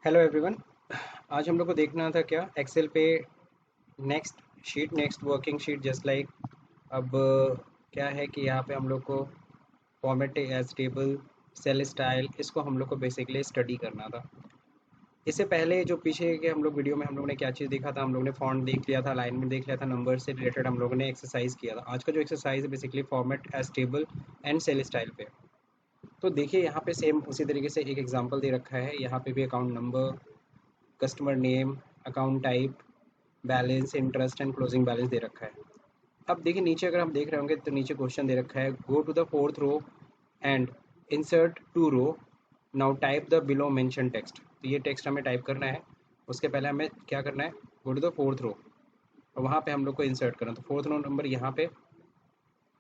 Hello everyone. आज हम लोग को देखना था क्या एक्सेल पे next working sheet just like. अब क्या है कि यहाँ पे हम लोग को format as table, cell style, इसको हम लोग को बेसिकली स्टडी करना था। इससे पहले जो पीछे के हम लोग वीडियो में हम लोग ने क्या चीज़ देखा था, हम लोग ने फॉन्ट देख लिया था, अलाइनमेंट देख लिया था, नंबर से रिलेटेड हम लोगों ने एक्सरसाइज किया था। आज का जो एक्सरसाइज है basically format as table and cell style पे। तो देखिए यहाँ पे सेम उसी तरीके से एक एग्जांपल दे रखा है। यहाँ पे भी account number, customer name, account type, balance, interest and closing balance दे रखा है। अब देखिए नीचे अगर हम देख रहे होंगे तो नीचे क्वेश्चन दे रखा है, go to the fourth row and insert two row, now type the below mention text. तो ये टेक्स्ट हमें टाइप करना है। उसके पहले हमें क्या करना है, go to the fourth row और वहाँ पे हम लोग को इंसर्ट करना है। तो फोर्थ रो नंबर यहाँ पे,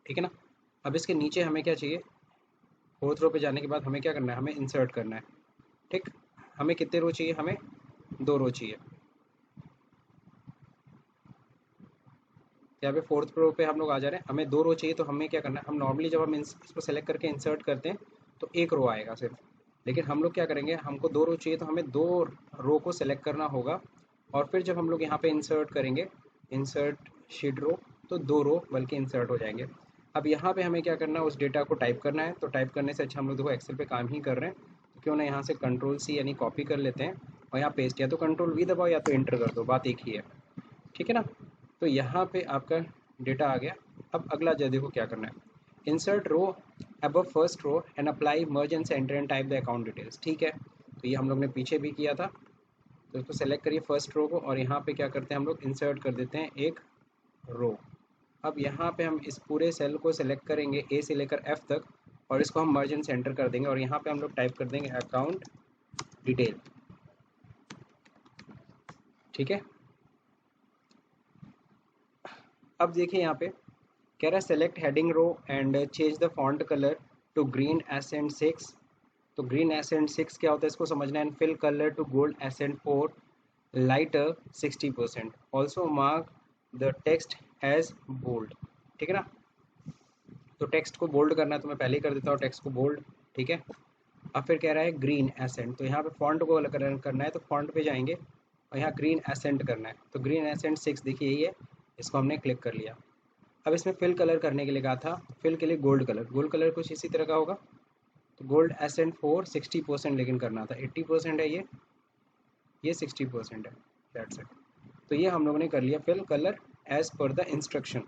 ठीक है ना। अब इसके नीचे हमें क्या चाहिए, फोर्थ रो पे जाने के बाद हमें क्या करना है, हमें इंसर्ट करना है। ठीक, हमें कितने रो चाहिए, हमें दो रो चाहिए। यहाँ पे फोर्थ रो पे हम लोग आ जा रहे हैं, हमें दो रो चाहिए। तो हमें क्या करना है, हम नॉर्मली जब हम इसको सेलेक्ट करके इंसर्ट करते हैं तो एक रो आएगा सिर्फ। लेकिन हम लोग क्या करेंगे, हमको दो रो चाहिए तो हमें दो रो को सेलेक्ट करना होगा। और फिर जब हम लोग यहाँ पे इंसर्ट करेंगे, इंसर्ट शीट रो, तो दो रो बल्कि इंसर्ट हो जाएंगे। अब यहाँ पे हमें क्या करना है, उस डेटा को टाइप करना है। तो टाइप करने से अच्छा हम लोग देखो एक्सेल पे काम ही कर रहे हैं, तो क्यों ना यहाँ से कंट्रोल सी यानी कॉपी कर लेते हैं और यहाँ पेस्ट, या तो कंट्रोल वी दबाओ या तो इंटर कर दो, बात एक ही है। ठीक है ना। तो यहाँ पे आपका डेटा आ गया। अब अगला जो देखो क्या करना है, insert row above first row and apply merge and centre and type the account details. ठीक है, तो ये हम लोग ने पीछे भी किया था। तो इसको सेलेक्ट करिए फर्स्ट रो को और यहाँ पे क्या करते हैं, हम लोग इंसर्ट कर देते हैं एक रो। अब यहाँ पे हम इस पूरे सेल को सेलेक्ट करेंगे ए से लेकर एफ तक और इसको हम मर्ज एंड सेंटर कर देंगे और यहाँ पे हम लोग टाइप कर देंगे अकाउंट डिटेल। ठीक है। अब देखिए यहाँ पे कह रहा है select heading row and change the font colour to green accent 6। तो ग्रीन एसेंट 6 क्या होता है इसको समझना है। And fill colour to gold accent 4 lighter 60%, also mark the text as bold. ठीक है ना। तो टेक्स्ट को बोल्ड करना है तो मैं पहले ही कर देता हूँ टेक्स्ट को बोल्ड। ठीक है। अब फिर कह रहा है ग्रीन एसेंट, तो यहाँ पे फॉन्ट को अलग करना है तो फॉन्ट पे जाएंगे और यहाँ ग्रीन एसेंट करना है। तो ग्रीन एसेंट 6 देखिए यही है, इसको हमने क्लिक कर लिया। अब इसमें फिल कलर करने के लिए कहा था, फिल के लिए गोल्ड कलर, गोल्ड कलर कुछ इसी तरह का होगा। तो गोल्ड एसेंट 4 60%, लेकिन करना था 80% है, ये 60% है, दैट्स इट। तो ये हम लोगों ने कर लिया fill colour as per the instruction.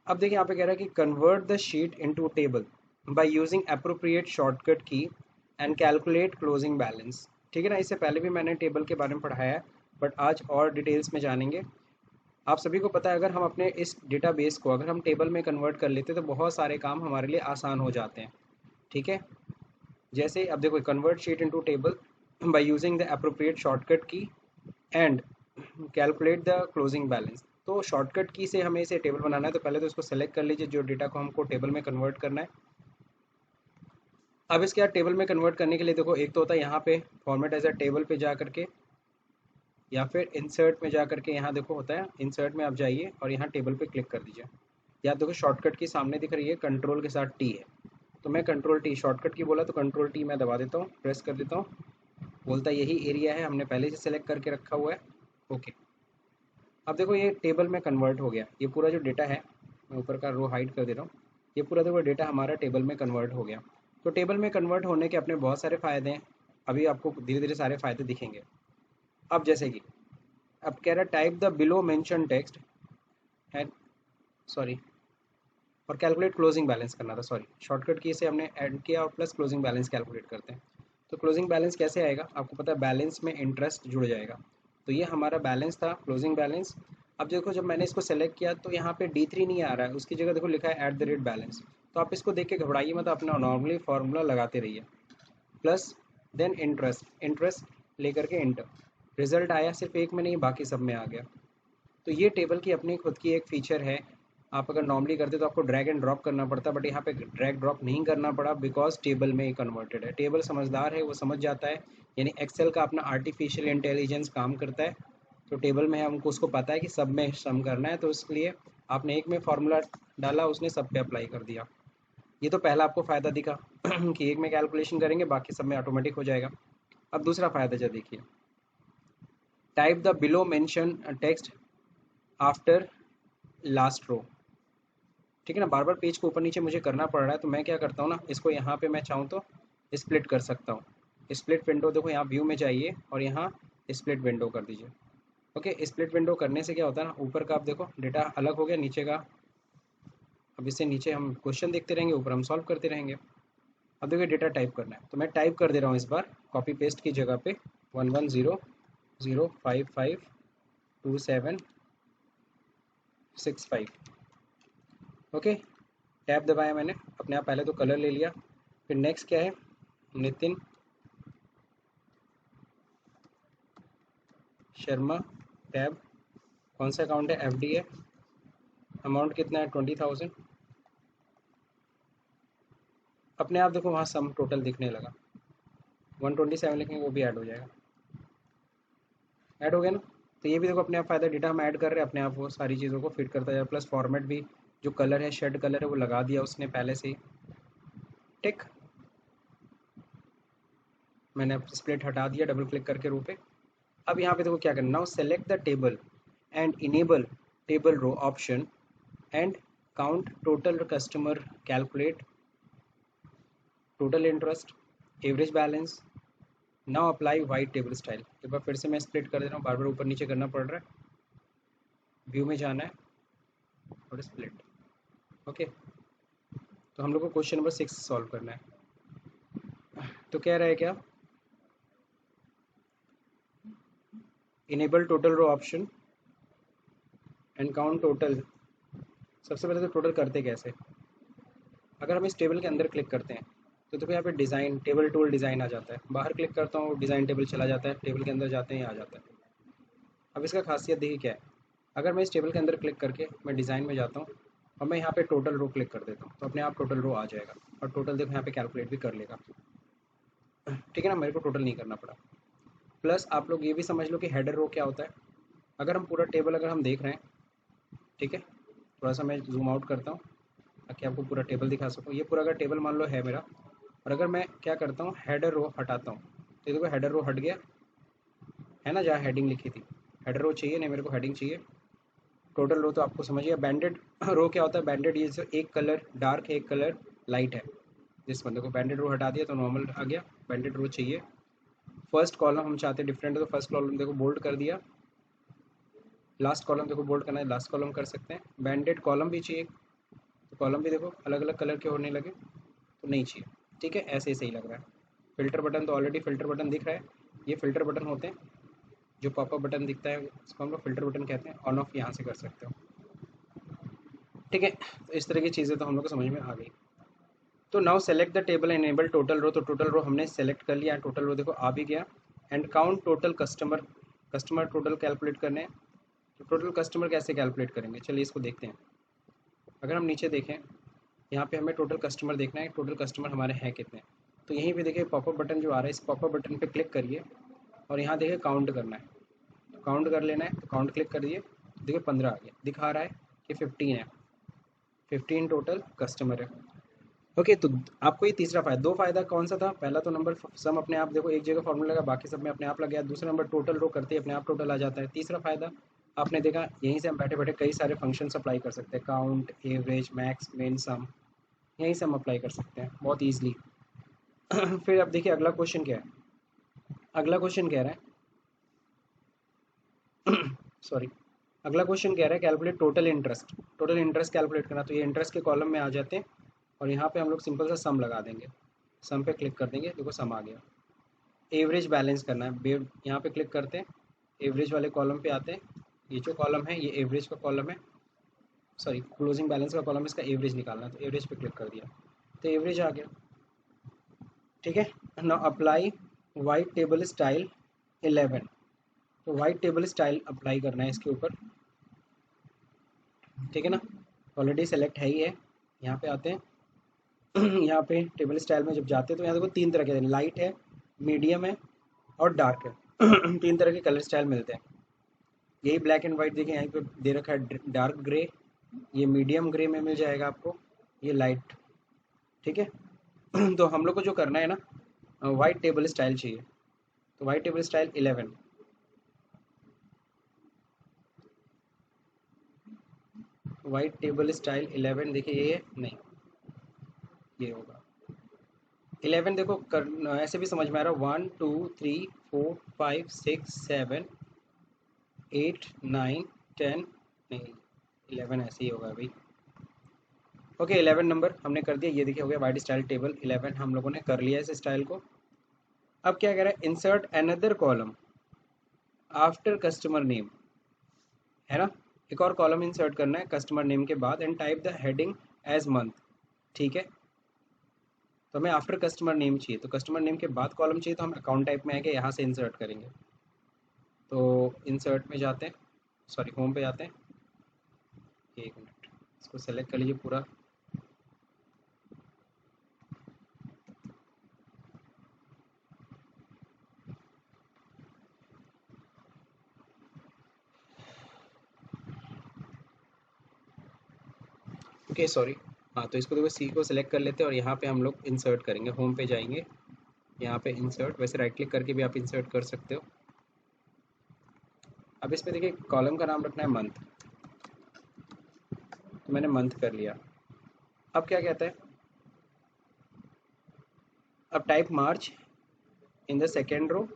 अब देखिए यहाँ पे कह रहा है कि convert the sheet into table by using appropriate shortcut key and calculate closing balance. ठीक है ना। इससे पहले भी मैंने टेबल के बारे में पढ़ाया है, बट आज और डिटेल्स में जानेंगे। आप सभी को पता है अगर हम अपने इस डेटाबेस को अगर हम टेबल में कन्वर्ट कर लेते तो बहुत सारे काम हमारे लिए आसान हो जाते हैं। ठीक है। जैसे अब देखो, convert sheet into table by using the appropriate shortcut key and calculate the closing balance. तो शॉर्टकट की से हमें इसे टेबल बनाना है, तो पहले तो इसको सेलेक्ट कर लीजिए जो डेटा को हमको टेबल में कन्वर्ट करना है। अब इसके बाद टेबल में कन्वर्ट करने के लिए देखो, एक तो होता है यहाँ पे फॉर्मेट एज अ टेबल पे जा करके, या फिर इंसर्ट में जा करके, यहाँ देखो होता है इंसर्ट में आप जाइए और यहाँ टेबल पे क्लिक कर दीजिए। या देखो शॉर्टकट की सामने दिख रही है, कंट्रोल के साथ टी है, तो मैं कंट्रोल टी, शॉर्टकट की बोला तो कंट्रोल टी मैं दबा देता हूँ, प्रेस कर देता हूँ। बोलता है यही एरिया है, हमने पहले से सेलेक्ट करके रखा हुआ है। ओके। अब देखो ये टेबल में कन्वर्ट हो गया, ये पूरा जो डेटा है, मैं ऊपर का रो हाइड कर दे रहा हूँ, ये पूरा देखो डेटा हमारा टेबल में कन्वर्ट हो गया। तो टेबल में कन्वर्ट होने के अपने बहुत सारे फ़ायदे हैं, अभी आपको धीरे धीरे सारे फ़ायदे दिखेंगे। अब जैसे कि अब कह रहा है type the below mention text and, sorry, और कैलकुलेट क्लोजिंग बैलेंस करना था, सॉरी, शॉर्टकट की से हमने ऐड किया और प्लस क्लोजिंग बैलेंस कैलकुलेट करते हैं। तो क्लोजिंग बैलेंस कैसे आएगा, आपको पता है बैलेंस में इंटरेस्ट जुड़ जाएगा। तो ये हमारा बैलेंस था, क्लोजिंग बैलेंस। अब देखो जब मैंने इसको सेलेक्ट किया तो यहाँ पे D3 नहीं आ रहा है, उसकी जगह देखो लिखा है @बैलेंस। तो आप इसको देख के घबराइए मत, अपना नॉर्मली फार्मूला लगाते रहिए, प्लस देन इंटरेस्ट, इंटरेस्ट लेकर के इंटर। रिजल्ट आया सिर्फ एक में नहीं, बाकी सब में आ गया। तो ये टेबल की अपनी खुद की एक फ़ीचर है। आप अगर नॉर्मली करते तो आपको ड्रैग एंड ड्रॉप करना पड़ता, बट यहाँ पे ड्रैग ड्रॉप नहीं करना पड़ा बिकॉज टेबल में ही कन्वर्टेड है। टेबल समझदार है, वो समझ जाता है, यानी एक्सेल का अपना आर्टिफिशियल इंटेलिजेंस काम करता है। तो टेबल में हमको उसको पता है कि सब में सम करना है, तो इसलिए आपने एक में फार्मूला डाला, उसने सब पे अप्लाई कर दिया। ये तो पहला आपको फ़ायदा दिखा कि एक में कैलकुलेशन करेंगे बाकी सब में ऑटोमेटिक हो जाएगा। अब दूसरा फायदा जो देखिए, type the below mention text after last row. ठीक है ना, बार बार पेज को ऊपर नीचे मुझे करना पड़ रहा है, तो मैं क्या करता हूँ ना, इसको यहाँ पे मैं चाहूँ तो स्प्लिट कर सकता हूँ। स्प्लिट विंडो देखो, यहाँ व्यू में जाइए और यहाँ स्प्लिट विंडो कर दीजिए। ओके, स्प्लिट विंडो करने से क्या होता है ना, ऊपर का आप देखो डेटा अलग हो गया, नीचे का अब इससे नीचे हम क्वेश्चन देखते रहेंगे, ऊपर हम सॉल्व करते रहेंगे। अब देखिए डेटा टाइप करना है, तो मैं टाइप कर दे रहा हूँ इस बार कॉपी पेस्ट की जगह पे 1100552765। ओके, टैब दबाया मैंने, अपने आप पहले तो कलर ले लिया। फिर नेक्स्ट क्या है, नितिन शर्मा, टैब, कौन सा अकाउंट है, एफडी है, अमाउंट कितना है 20,000। अपने आप देखो वहाँ सम टोटल दिखने लगा, 127 लिखेंगे वो भी ऐड हो जाएगा। ऐड हो गया ना, तो ये भी देखो अपने आप फ़ायदा, डेटा हम ऐड कर रहे हैं, अपने आप वो सारी चीज़ों को फिट करता जाए। प्लस फॉर्मेट भी, जो कलर है शेड कलर है वो लगा दिया उसने पहले से ही। टिक, मैंने अब स्प्लिट हटा दिया डबल क्लिक करके रो पे। अब यहाँ पे देखो क्या करना, now select the table and enable table row option and count total customer, calculate total interest, average balance, now apply white table style. एक बार फिर से मैं स्प्लिट कर दे रहा हूँ, बार बार ऊपर नीचे करना पड़ रहा है। व्यू में जाना है और स्प्लिट। ओके, तो हम लोग को क्वेश्चन नंबर 6 सॉल्व करना है। तो कह रहा है क्या, enable total row option and count total. सबसे पहले तो टोटल करते कैसे, अगर हम इस टेबल के अंदर क्लिक करते हैं तो देखो यहाँ पे डिज़ाइन टेबल टूल डिज़ाइन आ जाता है। बाहर क्लिक करता हूँ डिज़ाइन टेबल चला जाता है, टेबल के अंदर जाते हैं ये आ जाता है। अब इसका खासियत देखिए क्या है, अगर मैं इस टेबल के अंदर क्लिक करके मैं डिज़ाइन में जाता हूँ और मैं यहाँ पे टोटल रो क्लिक कर देता हूँ, तो अपने आप टोटल रो आ जाएगा और टोटल देखो यहाँ पे कैलकुलेट भी कर लेगा। ठीक है ना, मेरे को टोटल नहीं करना पड़ा। प्लस आप लोग ये भी समझ लो कि हेडर रो क्या होता है। अगर हम पूरा टेबल अगर हम देख रहे हैं, ठीक है, थोड़ा सा मैं जूम आउट करता हूँ ताकि आपको पूरा टेबल दिखा सकूँ। ये पूरा अगर टेबल मान लो है मेरा, और अगर मैं क्या करता हूँ हेडर रो हटाता हूँ, तो देखो हेडर रो हट गया है ना, जहाँ हेडिंग लिखी थी। हेडर रो चाहिए नहीं मेरे को, हेडिंग चाहिए। टोटल रो तो आपको समझिए। बैंडेड रो क्या होता है, बैंडेड ये जो एक कलर डार्क है एक कलर लाइट है, जिस बंदे को बैंडेड रो हटा दिया तो नॉर्मल आ गया। बैंडेड रो चाहिए। फर्स्ट कॉलम हम चाहते हैं डिफरेंट है, तो फर्स्ट कॉलम देखो बोल्ड कर दिया। लास्ट कॉलम देखो बोल्ड करना है, लास्ट कॉलम कर सकते हैं। बैंडेड कॉलम भी चाहिए, तो कॉलम भी देखो अलग अलग कलर के होने लगे, तो नहीं चाहिए। ठीक है, ऐसे ही सही लग रहा है। फ़िल्टर बटन तो ऑलरेडी फ़िल्टर बटन दिख रहा है, ये फ़िल्टर बटन होते हैं। जो पॉपअप बटन दिखता है इसको हम लोग फ़िल्टर बटन कहते हैं, ऑन ऑफ यहाँ से कर सकते हो। ठीक है, तो इस तरह की चीज़ें तो हम लोग को समझ में आ गई। तो now select the table enable total row, तो टोटल रो हमने सेलेक्ट कर लिया, टोटल रो देखो आ भी गया। And count total customer, customer total calculate करने हैं। तो टोटल कस्टमर कैसे कैलकुलेट करेंगे, चलिए इसको देखते हैं। अगर हम नीचे देखें, यहाँ पे हमें टोटल कस्टमर देखना है, टोटल कस्टमर हमारे हैं कितने। तो यहीं पे देखिए पॉपअप बटन जो आ रहा है, इस पॉपअप बटन पे क्लिक करिए और यहाँ देखिए काउंट करना है, तो काउंट कर लेना है। तो काउंट क्लिक करिए, देखिए 15 आ गया, दिखा रहा है कि 15 है, 15 टोटल कस्टमर है। ओके, तो आपको ये तीसरा फ़ायदा, दो फ़ायदा कौन सा था, पहला तो नंबर सम अपने आप देखो एक जगह फॉर्मूला लगा, बाकी सब में अपने आप लग गया। दूसरा नंबर टोटल रो करते ही अपने आप टोटल आ जाता है। तीसरा फ़ायदा आपने देखा, यहीं से हम बैठे बैठे कई सारे फंक्शन अप्लाई कर सकते हैं, काउंट, एवरेज, मैक्स, मिन, सम, यहीं से हम अप्लाई कर सकते हैं बहुत ईजिली। फिर अब देखिए अगला क्वेश्चन क्या है, अगला क्वेश्चन कह रहा है सॉरी, अगला क्वेश्चन कह रहा है calculate total interest. Total interest calculate करना, तो ये इंटरेस्ट के कॉलम में आ जाते हैं और यहाँ पे हम लोग सिंपल सा सम लगा देंगे। सम पे क्लिक कर देंगे, देखो सम आ गया। एवरेज बैलेंस करना है, यहाँ पे क्लिक करते हैं, एवरेज वाले कॉलम पे आते हैं। ये जो कॉलम है ये एवरेज का कॉलम है, सॉरी क्लोजिंग बैलेंस का कॉलम है, इसका एवरेज निकालना है, तो एवरेज पे क्लिक कर दिया तो एवरेज आ गया। ठीक है, now apply white table style 11। तो वाइट टेबल स्टाइल अप्लाई करना है इसके ऊपर। ठीक है ना, ऑलरेडी सेलेक्ट है ही है। यहाँ पे आते हैं यहाँ पे टेबल स्टाइल में जब जाते हैं तो यहाँ देखो तीन तरह के, लाइट है, मीडियम है और डार्क है। तीन तरह के कलर स्टाइल मिलते हैं। यही ब्लैक एंड वाइट देखिए यहाँ पे दे रखा है डार्क ग्रे, ये मीडियम ग्रे में मिल जाएगा आपको, ये लाइट। ठीक है तो हम लोग को जो करना है ना, वाइट टेबल स्टाइल चाहिए। तो white table style 11, white table style 11 देखिए ये नहीं, ये होगा 11। देखो कर ऐसे भी समझ में आ रहा है, 1 2 3 4 5 6 7 8 9 10, नहीं 11 ऐसे ही होगा भाई। ओके 11 नंबर हमने कर दिया, ये देखिए हो गया वाइट स्टाइल टेबल 11, हम लोगों ने कर लिया इस स्टाइल को। अब क्या कह रहा है, insert another column after customer name, है ना, एक और कॉलम इंसर्ट करना है कस्टमर नेम के बाद, and type the heading as month. ठीक है, तो हमें आफ्टर कस्टमर नेम चाहिए, तो कस्टमर नेम के बाद कॉलम चाहिए, तो हम अकाउंट टाइप में आके यहाँ से इंसर्ट करेंगे। तो इंसर्ट में जाते हैं, सॉरी होम पे जाते हैं, एक मिनट इसको सेलेक्ट कर लीजिए पूरा। ओके सॉरी, हाँ तो इसको देखो सी को सिलेक्ट कर लेते हैं और यहाँ पे हम लोग इंसर्ट करेंगे, होम पे जाएंगे, यहाँ पे इंसर्ट, वैसे राइट क्लिक करके भी आप इंसर्ट कर सकते हो। अब इसमें देखिए कॉलम का नाम रखना है मंथ, तो मैंने मंथ कर लिया। अब क्या कहता है, अब type March in the second row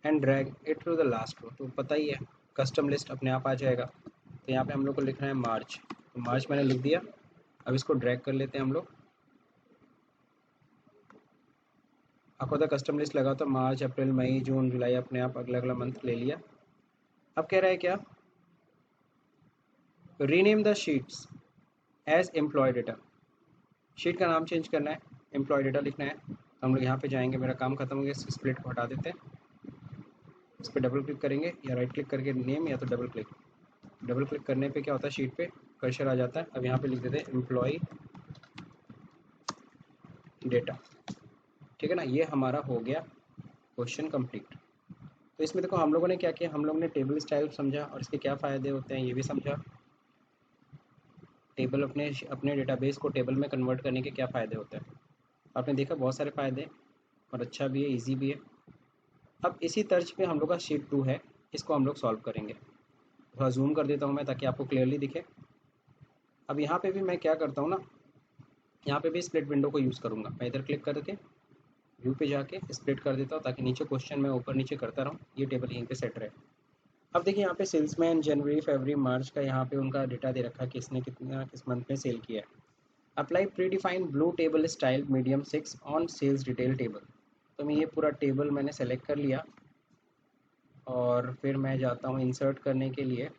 and drag it to the last row, तो पता ही है कस्टम लिस्ट अपने आप आ जाएगा। तो यहाँ पे हम लोग को लिखना है मार्च, तो मार्च मैंने लिख दिया। अब इसको ड्रैग कर लेते हैं हम लोग, आपको तो कस्टम लिस्ट लगा तो मार्च अप्रैल मई जून जुलाई अपने आप अगला अगला मंथ ले लिया। अब कह रहा है क्या, rename the sheets as employee data, sheet का नाम चेंज करना है, एम्प्लॉय डेटा लिखना है। तो हम लोग यहाँ पे जाएंगे, मेरा काम खत्म हो गया, इस स्प्लिट को हटा देते हैं, इस पर डबल क्लिक करेंगे या राइट क्लिक करके नेम, या तो डबल क्लिक, डबल क्लिक करने पे क्या होता है शीट पे कर्सर आ जाता है। अब यहाँ पे लिख देते हैं एम्प्लॉय डेटा, ठीक है ना, ये हमारा हो गया क्वेश्चन कंप्लीट। तो इसमें देखो हम लोगों ने क्या किया, हम लोगों ने टेबल स्टाइल समझा और इसके क्या फ़ायदे होते हैं ये भी समझा, टेबल अपने अपने डेटाबेस को टेबल में कन्वर्ट करने के क्या फ़ायदे होते हैं, आपने देखा बहुत सारे फ़ायदे, और अच्छा भी है, ईजी भी है। अब इसी तर्ज पे हम लोग का शीट 2 है, इसको हम लोग सॉल्व करेंगे। थोड़ा जूम कर देता हूँ मैं ताकि आपको क्लियरली दिखे। अब यहाँ पे भी मैं क्या करता हूँ ना, यहाँ पे भी स्प्लिट विंडो को यूज़ करूँगा, मैं इधर क्लिक करके व्यू पे जाके स्प्लिट कर देता हूँ ताकि नीचे क्वेश्चन मैं ऊपर नीचे करता रहूँ, ये टेबल यहीं पे सेट रहे। अब देखिए यहाँ पे सेल्समैन जनवरी फरवरी मार्च का यहाँ पे उनका डेटा दे रखा है, किसने कितना किस मंथ में सेल किया है। Apply predefined blue table style medium 6 on sales detail table, तो मैं ये पूरा टेबल मैंने सेलेक्ट कर लिया और फिर मैं जाता हूँ इंसर्ट करने के लिए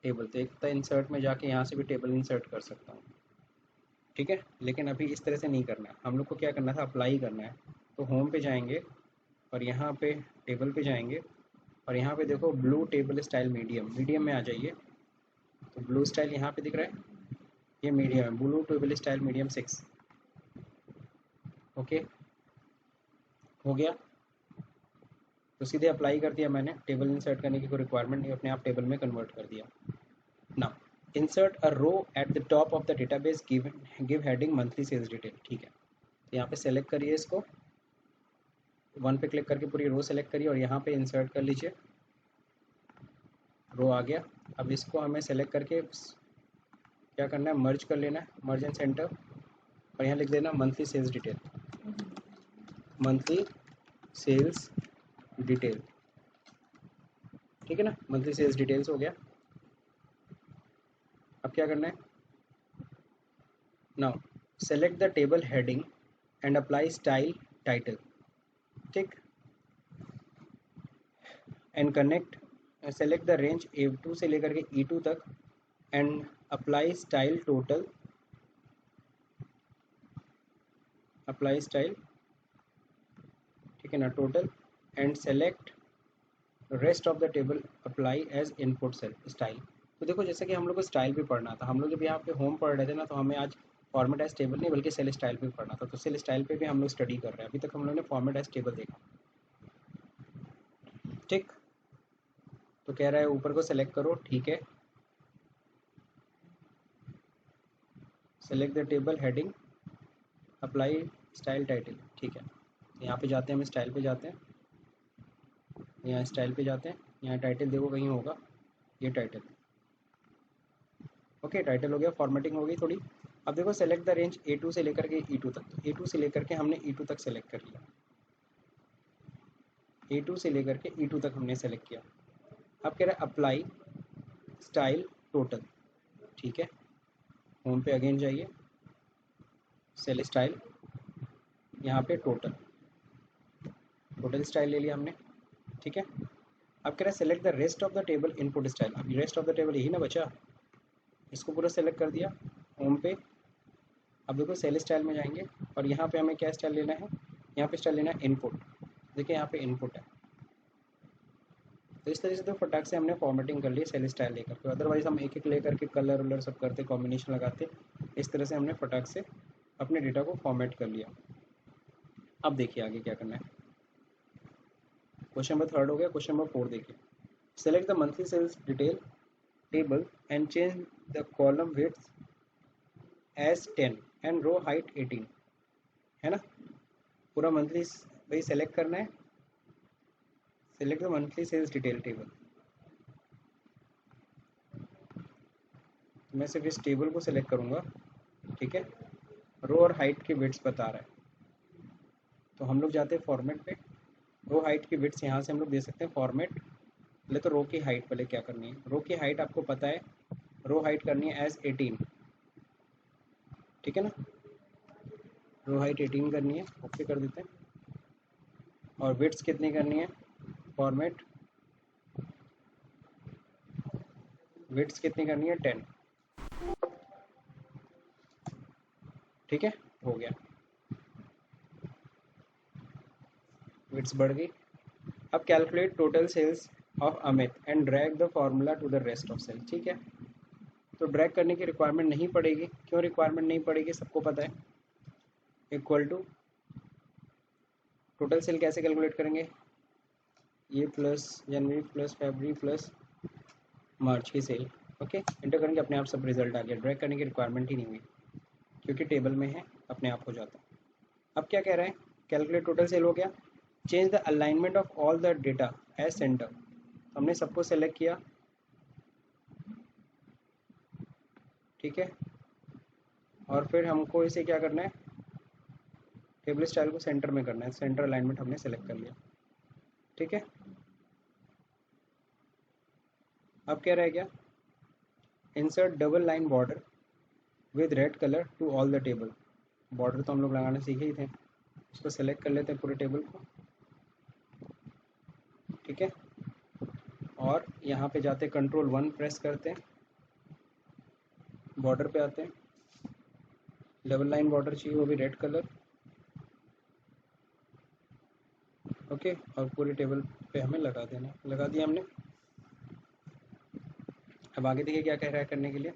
टेबल, तो एक तो इंसर्ट में जाके यहाँ से भी टेबल इंसर्ट कर सकता हूँ, ठीक है, लेकिन अभी इस तरह से नहीं करना है, हम लोग को क्या करना था, अप्लाई करना है। तो होम पे जाएंगे और यहाँ पे टेबल पे जाएंगे और यहाँ पे देखो blue table style medium, medium में आ जाइए, तो ब्लू स्टाइल यहाँ पे दिख रहा है, ये मीडियम है, blue table style medium 6। Okay हो गया, तो सीधे अप्लाई कर दिया मैंने, टेबल इंसर्ट करने की कोई रिक्वायरमेंट नहीं, अपने आप टेबल में कन्वर्ट कर दिया। Now insert a row at the top of the database give heading monthly sales detail, ठीक है, तो यहाँ पे सेलेक्ट करिए इसको, वन पे क्लिक करके पूरी रो सेलेक्ट करिए और यहाँ पे इंसर्ट कर लीजिए, रो आ गया। अब इसको हमें सेलेक्ट करके क्या करना है, मर्ज कर लेना है, मर्ज एंड सेंटर, और यहाँ लिख देना monthly sales detail, monthly sales detail, ठीक है ना, मंथली सेल्स डिटेल्स हो गया। अब क्या करना है, now select the table heading and apply style title, ठीक, and connect select the range A2 से लेकर के E2 तक and apply style total, apply style, ठीक है ना, total, and select rest of the table apply as input cell style. तो देखो जैसे कि हम लोग को स्टाइल भी पढ़ना था, हम लोग जब यहाँ पे होम पढ़ रहे थे ना, तो हमें आज फॉर्मेट एज टेबल नहीं बल्कि सेल स्टाइल पे पढ़ना था, तो सेल स्टाइल पे भी हम लोग स्टडी कर रहे हैं, अभी तक हम लोग ने फॉर्मेट एज टेबल देखा, ठीक। तो कह रहा है ऊपर को सेलेक्ट करो, ठीक है, select the table heading apply style title, ठीक है, तो यहाँ पे जाते हैं, हम स्टाइल पे जाते हैं, यहाँ स्टाइल पे जाते हैं, यहाँ टाइटल देखो कहीं होगा, ये टाइटल। ओके, टाइटल हो गया, फॉर्मेटिंग हो गई थोड़ी। अब देखो सेलेक्ट द रेंज A2 से लेकर के E2 तक, तो A2 से लेकर के हमने E2 तक सेलेक्ट कर लिया, A2 से लेकर के E2 तक हमने सेलेक्ट किया। अब कह रहा है अप्लाई स्टाइल टोटल, ठीक है। होम पे अगेन जाइए, सेल स्टाइल, यहाँ पे टोटल, टोटल स्टाइल ले लिया हमने, ठीक है। अब कह रहा है select the rest of the table input style, अब रेस्ट ऑफ द टेबल यही ना बचा, इसको पूरा सेलेक्ट कर दिया होम पे। अब देखो सेल स्टाइल में जाएंगे और यहाँ पे हमें क्या स्टाइल लेना है, यहाँ पे स्टाइल लेना है इनपुट, देखिए यहाँ पे इनपुट है। तो इस तरह से तो फटाक से हमने फॉर्मेटिंग कर ली सेल स्टाइल लेकर के, अदरवाइज हम एक एक लेकर के कलर वलर सब करते, कॉम्बिनेशन लगाते, इस तरह से हमने फटाक से अपने डेटा को फॉर्मेट कर लिया। अब देखिए आगे क्या करना है। क्वेश्चन नंबर 3 हो गया। क्वेश्चन नंबर 4 देखिए, select the monthly sales detail table and change the column width as 10 and row height 18, है ना। पूरा मंथली भाई सेलेक्ट करना है, select the monthly sales detail table. मैं सिर्फ इस टेबल को सेलेक्ट करूंगा, ठीक है। रो और हाइट की विड्थ बता रहा है, तो हम लोग जाते हैं फॉर्मेट पे, रो हाइट की विड्थ यहाँ से हम लोग दे सकते हैं फॉर्मेट। पहले तो रो की हाइट पहले क्या करनी है, रो की हाइट आपको पता है, रो हाइट करनी है एज 18, ठीक है ना। रो हाइट 18 करनी है, ओके कर देते हैं। और विड्थ कितनी करनी है, फॉर्मेट विड्थ कितनी करनी है 10, ठीक है, हो गया, विड्थ बढ़ गई। अब calculate total sales of Amit and drag the formula to the rest of cell, ठीक है। तो ड्रैग करने की रिक्वायरमेंट नहीं पड़ेगी, क्यों रिक्वायरमेंट नहीं पड़ेगी, सबको पता है। इक्वल टू टोटल सेल कैसे कैलकुलेट करेंगे, ये प्लस जनवरी प्लस फरवरी प्लस मार्च की सेल, ओके, इंटर करेंगे, अपने आप सब रिजल्ट आ गया, ड्रैग करने की रिक्वायरमेंट ही नहीं हुई क्योंकि टेबल में है, अपने आप हो जाता है। अब क्या कह रहे हैं, कैलकुलेट टोटल सेल हो गया, change the alignment of all the data as centre, हमने सबको सेलेक्ट किया, ठीक है। और फिर हमको इसे क्या करना है, टेबल स्टाइल को सेंटर में करना है, सेंटर अलाइनमेंट हमने सेलेक्ट कर लिया, ठीक है। अब क्या रह गया, insert double line border with red colour to all the table, border तो हम लोग लगाना सीखे ही थे, उसको सेलेक्ट कर लेते हैं पूरे टेबल को, ठीक है। और यहाँ पे जाते कंट्रोल 1 प्रेस करते हैं, बॉर्डर पे आते हैं, डबल लाइन बॉर्डर चाहिए वो भी रेड कलर, ओके। और पूरे टेबल पे हमें लगा देना, लगा दिया हमने। अब आगे देखिए क्या कह रहा है करने के लिए,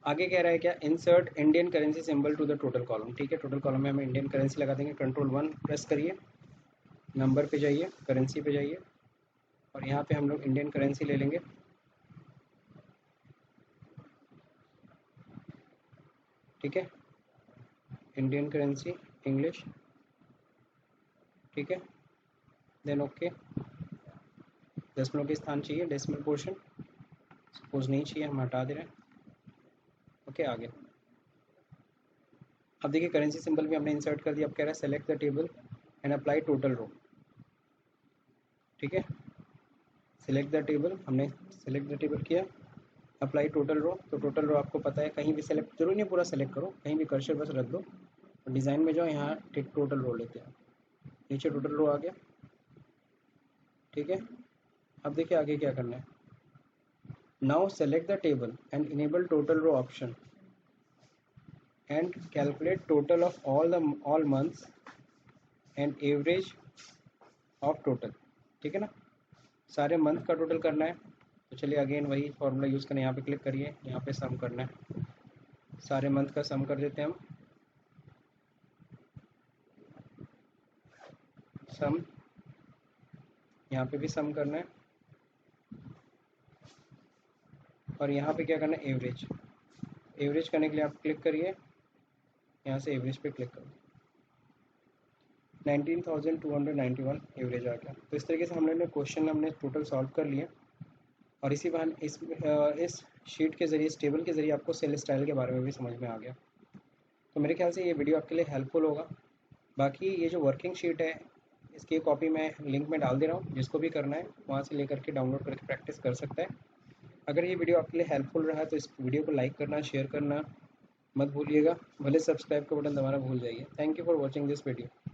आगे कह रहा है क्या, insert Indian currency symbol to the total column, ठीक है। टोटल कॉलम में हमें इंडियन करेंसी लगा देंगे, कंट्रोल 1 प्रेस करिए, नंबर पे जाइए, करेंसी पे जाइए, और यहाँ पे हम लोग इंडियन करेंसी ले लेंगे, ठीक है। इंडियन करेंसी इंग्लिश, ठीक है, देन ओके। दशमलव के स्थान चाहिए, डेसिमल पोर्शन सपोज नहीं चाहिए, हम हटा दे रहे हैं, ओके आगे। अब देखिए करेंसी सिंबल भी हमने इंसर्ट कर दिया, अब कह रहा है select the table and apply total row, ठीक है। सेलेक्ट द टेबल, हमने सेलेक्ट द टेबल किया, अप्लाई टोटल रो, तो टोटल रो आपको पता है, कहीं भी सेलेक्ट जरूरी नहीं पूरा सेलेक्ट करो, कहीं भी कर्सर बस रख दो, और डिज़ाइन में जाओ, यहाँ टोटल रो लेते हैं, नीचे टोटल रो आ गया, ठीक है। अब देखिए आगे क्या करना है, now select the table and enable total row option and calculate total of all months and average of total, ठीक है ना। सारे मंथ का टोटल करना है, तो चलिए अगेन वही फॉर्मूला यूज़ करना है, यहाँ पे क्लिक करिए, यहाँ पे सम करना है, सारे मंथ का सम कर देते हैं हम, सम, यहाँ पे भी सम करना है, और यहाँ पे क्या करना है, एवरेज, एवरेज करने के लिए आप क्लिक करिए, यहाँ से एवरेज पे क्लिक करो, 19,291 एवरेज आ गया। तो इस तरीके से हमने क्वेश्चन हमने टोटल सॉल्व कर लिए और इसी बहाने इस शीट के ज़रिए, इस टेबल के ज़रिए आपको सेल स्टाइल के बारे में भी समझ में आ गया। तो मेरे ख्याल से ये वीडियो आपके लिए हेल्पफुल होगा। बाकी ये जो वर्किंग शीट है इसकी कॉपी मैं लिंक में डाल दे रहा हूँ, जिसको भी करना है वहाँ से लेकर के डाउनलोड करके प्रैक्टिस कर सकता है। अगर ये वीडियो आपके लिए हेल्पफुल रहा तो इस वीडियो को लाइक करना, शेयर करना मत भूलिएगा, भले सब्सक्राइब का बटन दबाना भूल जाइए। Thank you for watching this video.